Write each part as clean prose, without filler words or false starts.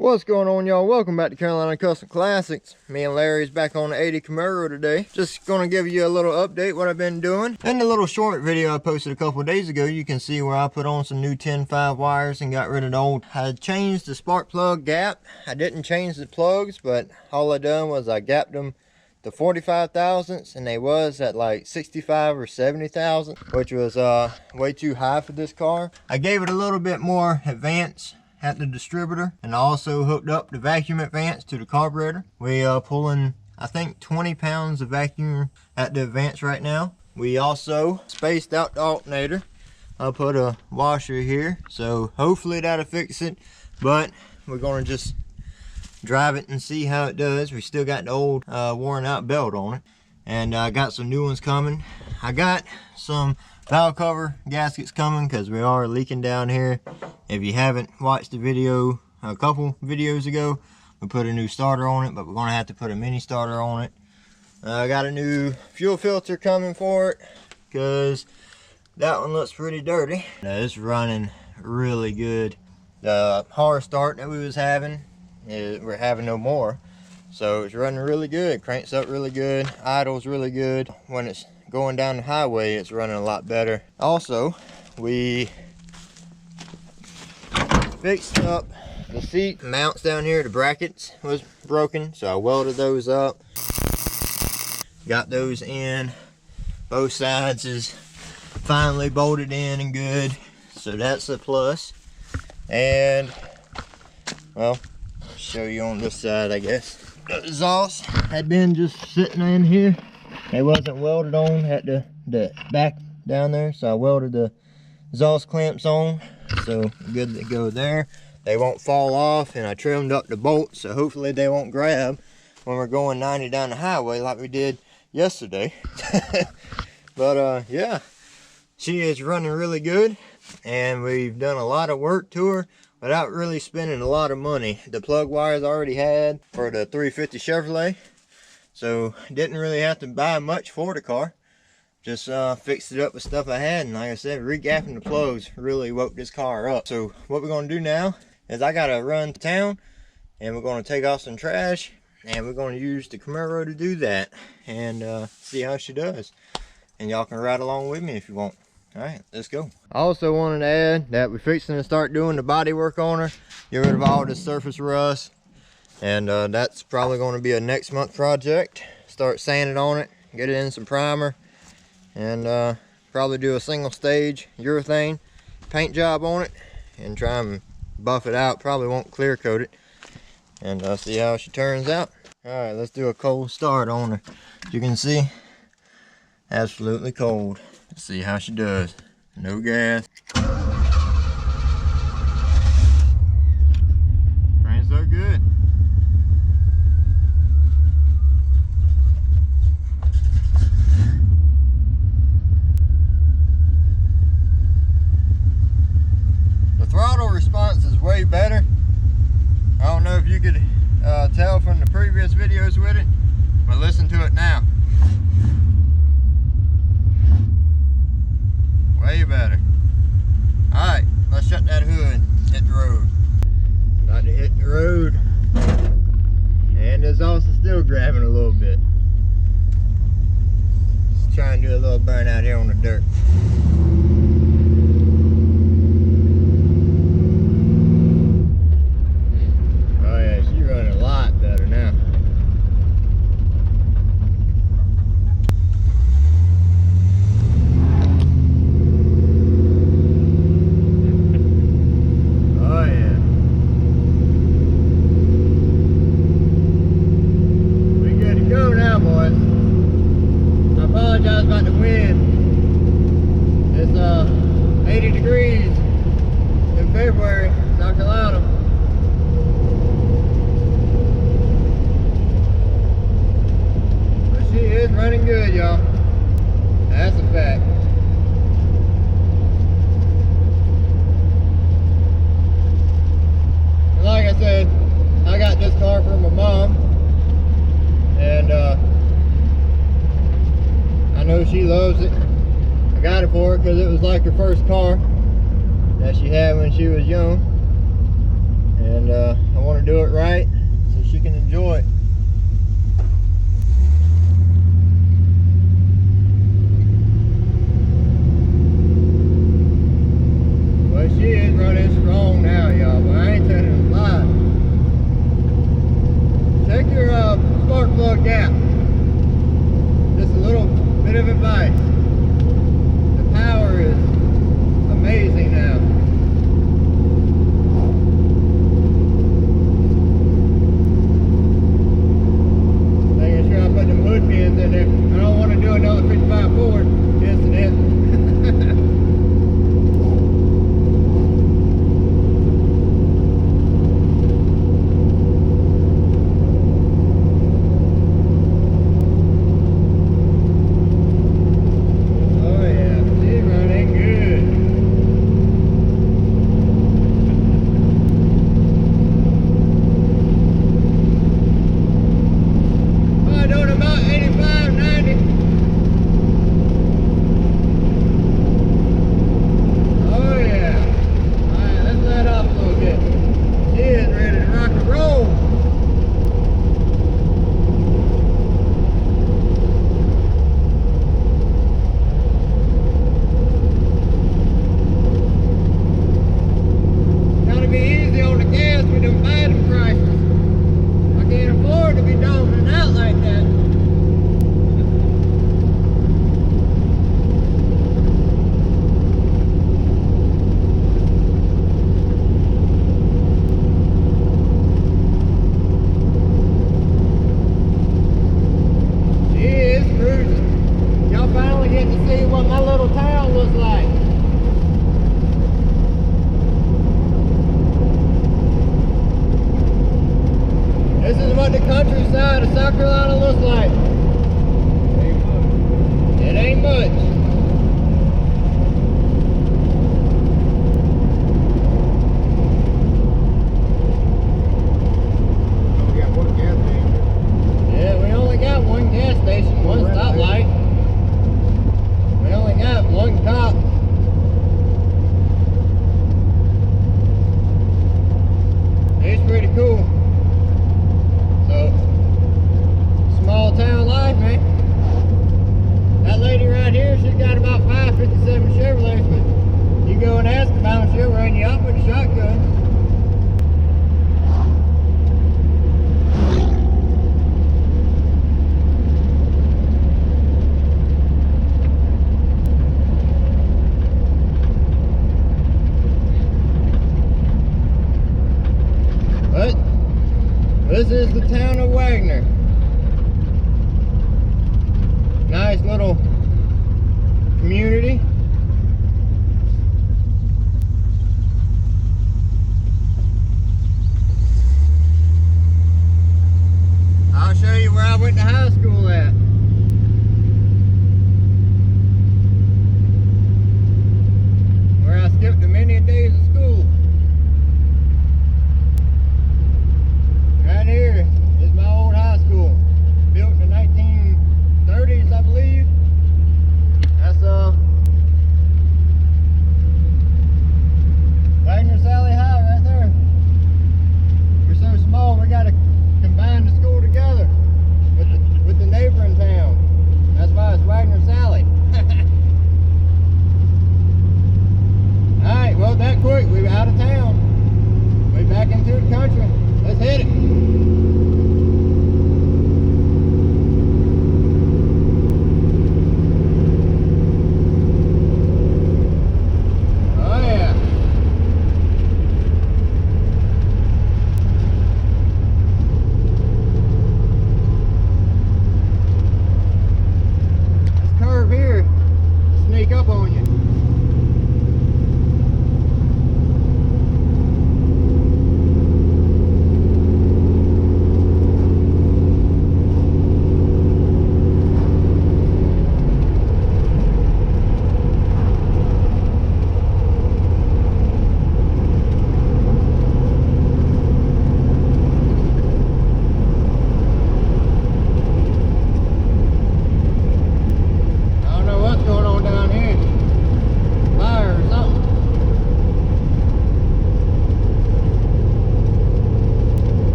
What's going on, y'all? Welcome back to Carolina Custom Classics. Me and Larry's back on the 80 Camaro today. Just gonna give you a little update what I've been doing. In the little short video I posted a couple of days ago, you can see where I put on some new 10-5 wires and got rid of the old. I changed the spark plug gap. I didn't change the plugs, but all I done was I gapped them to 45 thousandths, and they was at like 65 or 70 thousand, which was way too high for this car. I gave it a little bit more advance at the distributor, and I also hooked up the vacuum advance to the carburetor. We pulling, I think, 20 pounds of vacuum at the advance right now. We also spaced out the alternator. I put a washer here, so hopefully that'll fix it, but we're gonna just drive it and see how it does. We still got the old worn out belt on it, and I got some new ones coming. I got some valve cover gaskets coming because we are leaking down here. If you haven't watched the video a couple videos ago, we put a new starter on it, but we're gonna have to put a mini starter on it. I got a new fuel filter coming for it because that one looks pretty dirty. It's running really good. The hard start that we was having, we're having no more, so it's running really good. Cranks up really good, idles really good. When it's going down the highway, it's running a lot better. Also, we fixed up the seat mounts down here. The brackets was broken, so I welded those up, got those in. Both sides is finally bolted in and good, so that's a plus. And well, show you on this side, I guess. The exhaust had been just sitting in here. It wasn't welded on at the back down there, so I welded the exhaust clamps on, so good to go there. They won't fall off, and I trimmed up the bolts, so hopefully they won't grab when we're going 90 down the highway like we did yesterday. But yeah, she is running really good, and we've done a lot of work to her without really spending a lot of money. The plug wires I already had for the 350 Chevrolet, so didn't really have to buy much for the car. Just fixed it up with stuff I had, and like I said, regapping the plugs really woke this car up. So what we're gonna do now is I gotta run to town, and we're gonna take off some trash, and we're gonna use the Camaro to do that, and see how she does. And y'all can ride along with me if you want. All right, let's go. I also wanted to add that we're fixing to start doing the body work on her, get rid of all this surface rust, and that's probably going to be a next month project. Start sanding on it, get it in some primer, and probably do a single stage urethane paint job on it and try and buff it out. Probably won't clear coat it, and see how she turns out. All right, let's do a cold start on her. As you can see, absolutely cold. Let's see how she does. No gas. Cranks up good. The throttle response is way better. I don't know if you could tell from the previous videos with it, but listen to it now. Way better. Alright, let's shut that hood, hit the road. About to hit the road. And it's also still grabbing a little bit. Just try and do a little burnout here on the dirt. Oh yeah, she's running a lot better now. About the wind. It's 80 degrees in February, South Carolina. But she is running good, y'all. That's a fact. And like I said, I got this car from my mom, and I know she loves it. I got it for her because it was like her first car that she had when she was young. And I want to do it right so she can enjoy it. Well, she is running strong now, y'all, but I ain't telling you a lie. Check your spark plug gap. Just a little bit of advice. The power is amazing now. Making sure I put them hood pins in there. I don't want to do another 55 forward incident. What the countryside of South Carolina looks like. It ain't much. We got one gas station. Yeah, we only got one gas station, one stoplight. We only got one cop. It's pretty cool. So, small town life, man. That lady right here, she's got about 557 Chevrolets, but you go and ask about them, she'll run you up with a shotgun. But this is the town of Wagner. Nice little community. I'll show you where I went to high school at. Where I skipped many days of school. Right here is my old high school, built in the 1930s, I believe. That's Wagner Sally High right there. We're so small, we got to combine the school together with the neighboring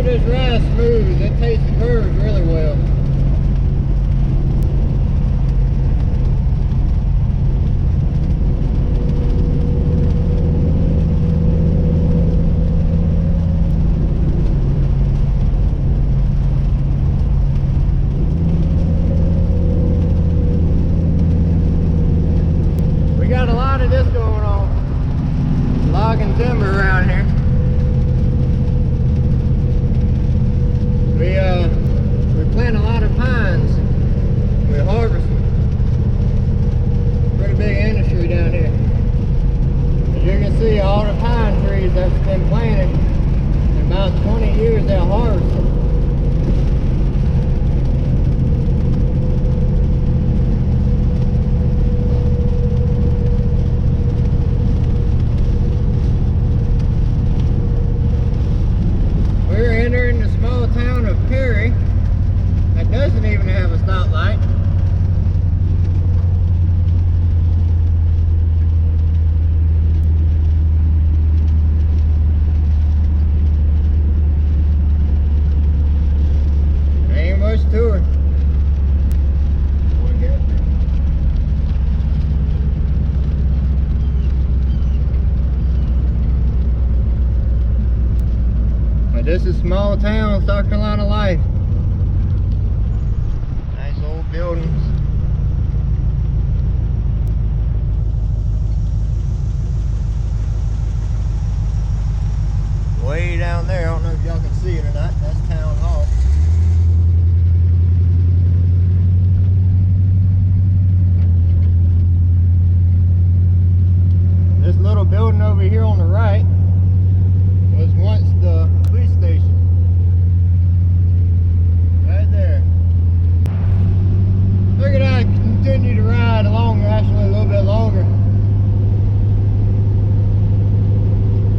sure this ride's smooth. It takes the curves really well. We got a lot of this going on. Logging timber around here. We plant a lot of pines. We harvest them. Pretty big industry down here. As you can see, all the pine trees that's been planted, in about 20 years they'll harvest them. We're entering the small town of Perry that doesn't even have a stoplight. Ain't much to it. But this is small town South Carolina life. Nice old buildings. Way down there, I don't know if y'all can see it or not, that's Town Hall. This little building over here on the right was once the police station. Right there. Figured I'd continue to ride along actually a little bit longer.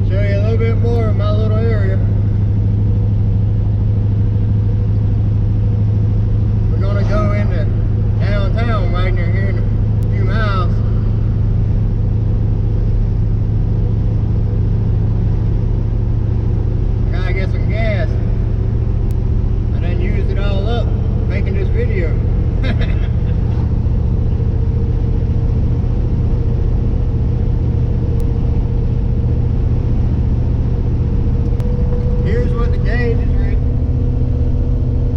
Show you a little bit more of my little area. We're gonna go into downtown Wagner here in a few miles. I get some gas. I done used it all up making this video. Here's what the gauge is reading.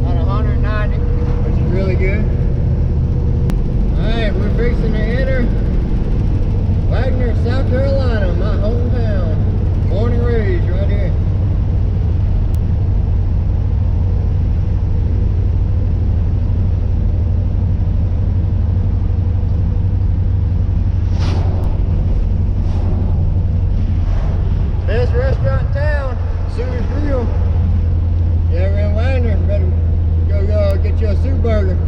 About 190, which is really good. Alright, we're fixing to enter Wagner, South Carolina, my hometown. Born and raised right here. Best restaurant in town, Sue's Grill. You ever in Wagner, better go get you a Sue burger.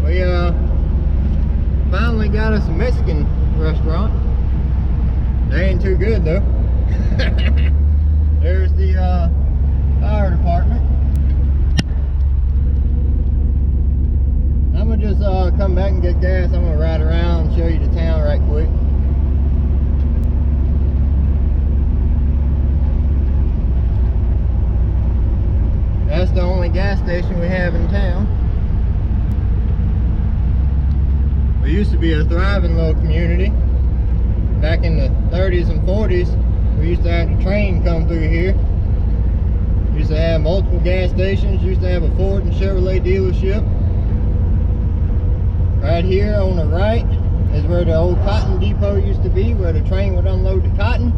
We finally got us a Mexican restaurant. They ain't too good though. There's the fire department. I'm gonna just come back and get gas. I'm gonna ride around and show you the town right quick. That's the only gas station we have in town. We used to be a thriving little community. Back in the 30s and 40s, we used to have the train come through here. We used to have multiple gas stations. Used to have a Ford and Chevrolet dealership. Right here on the right is where the old cotton depot used to be, where the train would unload the cotton.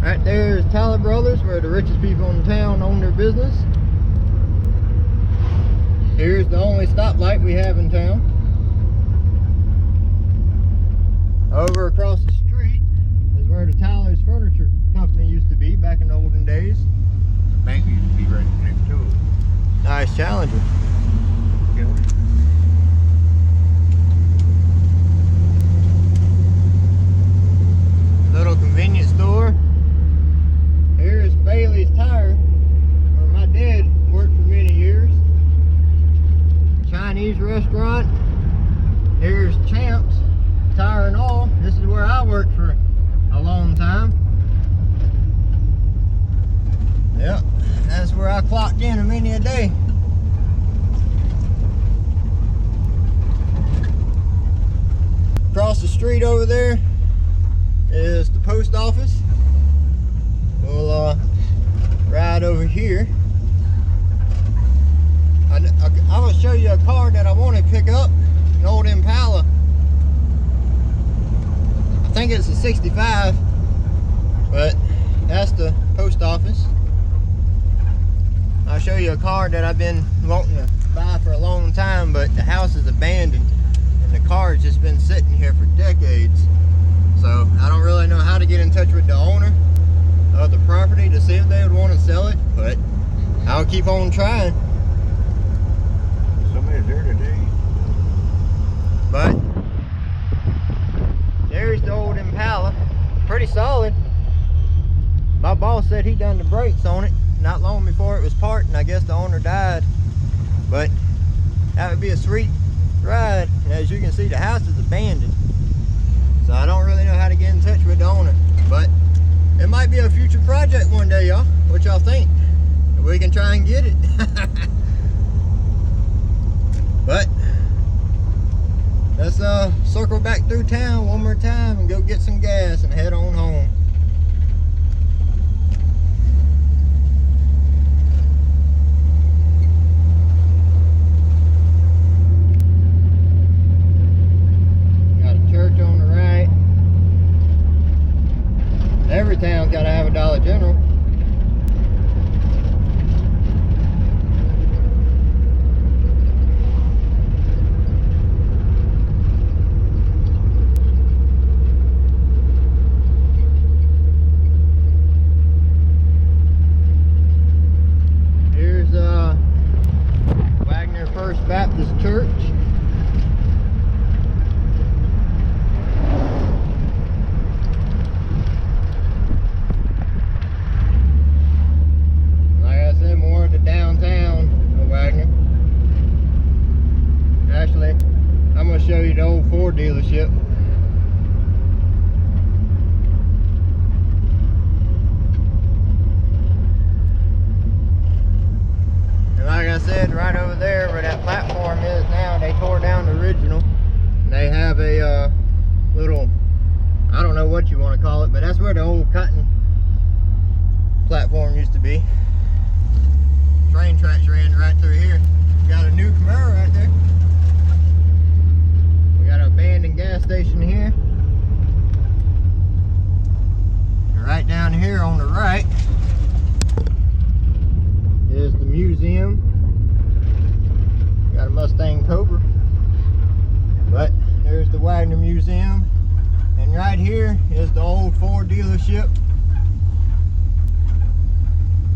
Right there is Tyler Brothers, where the richest people in town own their business. Here's the only stoplight we have in town. Over across the street is where the Tyler's Furniture Company used to be back in the olden days. The bank used to be right next to it. Nice Challenger. Little convenience store. Here's Bailey's Tire, where my dad worked for me dropped in a many a day. Across the street over there is the post office. We'll ride over here. I'm gonna show you a car that I want to pick up, an old Impala. I think it's a 65, but that's the post office. I'll show you a car that I've been wanting to buy for a long time, but the house is abandoned and the car has just been sitting here for decades. So I don't really know how to get in touch with the owner of the property to see if they would want to sell it, but I'll keep on trying. Somebody's there today. But there's the old Impala, pretty solid. My boss said he done the brakes on it not long before it was parked, and I guess the owner died. But that would be a sweet ride. And as you can see, the house is abandoned, so I don't really know how to get in touch with the owner, but it might be a future project one day, y'all. What y'all think? We can try and get it. But let's circle back through town one more time and go get some gas and head on home. Got a church on the right. Every town's got to have a Dollar General. Here's Wagner Baptist Church. Like I said, more of the downtown of Wagner. Actually, I'm going to show you the old Ford dealership. And like I said, right over there where that platform is now, they tore down the original. And they have a little, I don't know what you want to call it, but that's where the old cutting platform used to be. Train tracks ran right through here. Got a new Camaro right there. We got an abandoned gas station here. And right down here on the right is the museum. Got a Mustang Cobra. But there's the Wagner Museum. And right here is the old Ford dealership,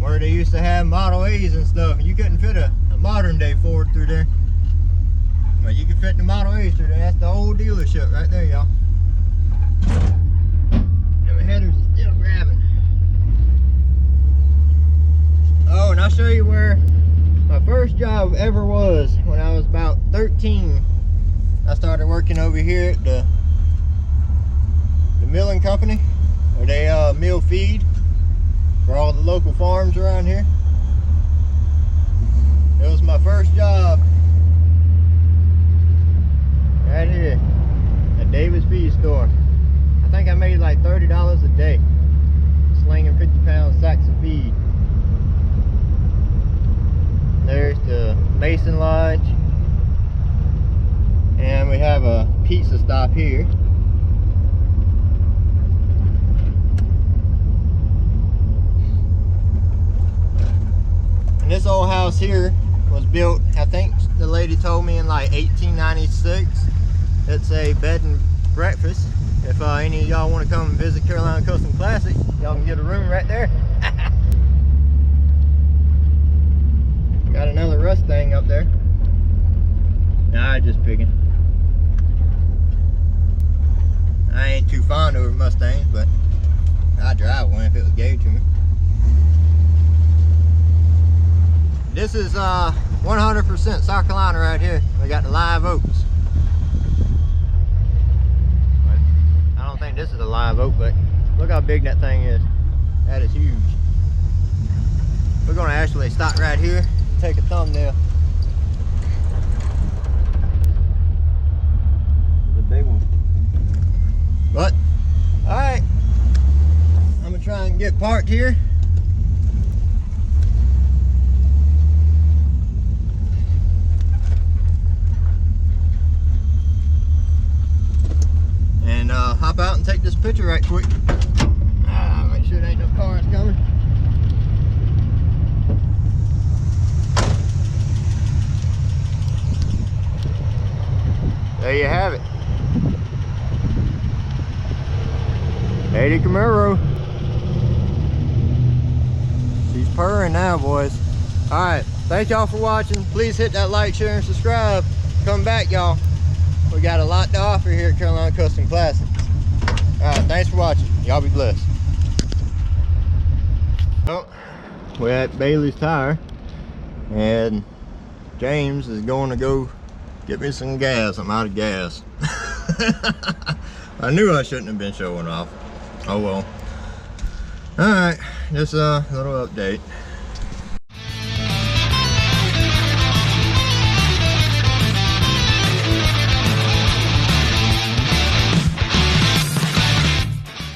where they used to have Model A's and stuff. You couldn't fit a modern day Ford through there, but you can fit the Model A's through there. That's the old dealership right there, y'all. And the headers are still grabbing. Oh, and I'll show you where my first job ever was. When I was about 13, I started working over here at the milling company, where they mill feed for all the local farms around here. It was my first job right here at David's Feed Store. I think I made like $30 a day slinging 50-pound sacks of feed. There's the Mason Lodge, and we have a pizza stop here. And this old house here was built, I think the lady told me, in like 1896. It's a bed and breakfast. If any of y'all want to come and visit Carolina Custom Classic, y'all can get a room right there. Got another Mustang up there. Nah, I just picking. I ain't too fond of Mustangs, but I'd drive one if it was gave to me. This is 100% South Carolina right here. We got the live oaks. I don't think this is a live oak, but look how big that thing is. That is huge. We're gonna gonna actually stop right here and take a thumbnail. The big one. But, alright. I'm gonna try and get parked here. And hop out and take this picture right quick. Make sure there ain't no cars coming. There you have it. 80 Camaro. She's purring now, boys. Alright, thank y'all for watching. Please hit that like, share, and subscribe. Come back, y'all. We got a lot to offer here at Carolina Custom Classics. Alright, thanks for watching. Y'all be blessed. Well, we're at Bailey's Tire, and James is going to go get me some gas. I'm out of gas. I knew I shouldn't have been showing off. Oh well. Alright, just a little update.